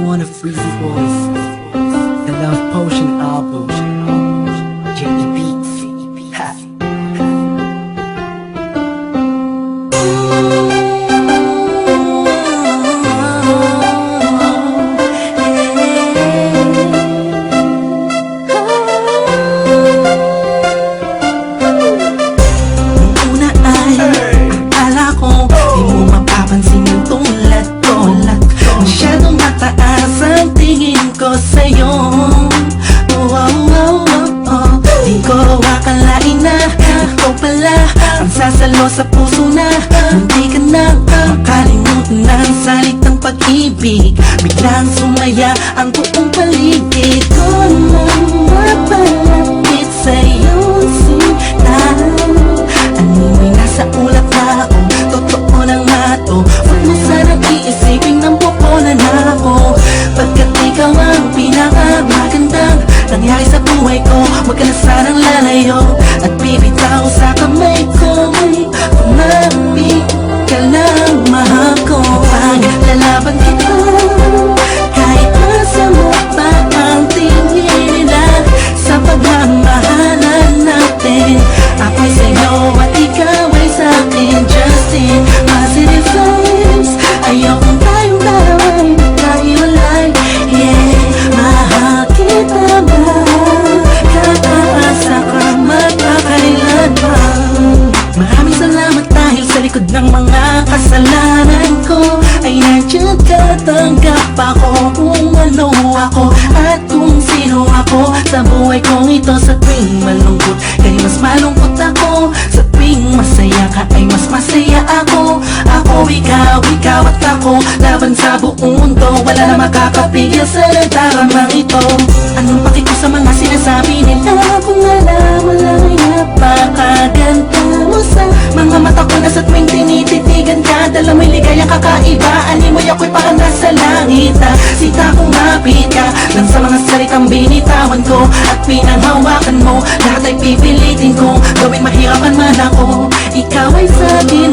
one of Freezy Boys, the Love Potion album, J.E. Beats. Ha. Sa'yo, di ko akalain na ikaw pala ang sasalo sa puso na hindi ka na makalimutan ng salitang pag-ibig. Biglang sumaya ang buong paligid ko nang mapalapit sa'yo sinta. Animoy nasa ulat na ako, totoo na nga to. Huwag mo sanang iisipin ng pupunan na ako, pagkat ikaw ang pinakamagandang nangyari sa buhay ko. Huwag ka na sanang lalayo at bibitaw sa kamay ko. Kumapit ka lang, mahal ko. Paglalaban kita kahit masama pa ang tingin nila sa pagmamahalan natin. Ako'y sa'yo at ikaw ay sa'kin, just in positive vibes. Ayokong tayong dalawa'y magkahiwalay. Yeah, mahal kita ba? Kakaasa ka magkakailan pa. Maraming salamat dahil sa likod ng mga kasalanan ko ay nandiyan ka, tanggap ako kung ano ako at kung sino ako sa buhay kong ito. Sa tuwing malungkot kay mas malungkot ako, sa tuwing masaya ka ay mas masaya ako. Ako, ikaw at ako, laban sa buong mundo. Wala na makakapigil sa nagdaramang ito. Anong paki ko sa mga sinasabi nila kung alam mo lang ay napakaganda mo sa mga mata ko na sa tuwing tinititigan ka. Dala mo'y ligayang kakaiba, animoy ako'y parang nasa langit na sita kumapit ka lang sa mga salitang binitawan ko at pinanghawakan mo. Lahat ay pipilitin ko, gawing mahirapan man ako, ikaw ay sabi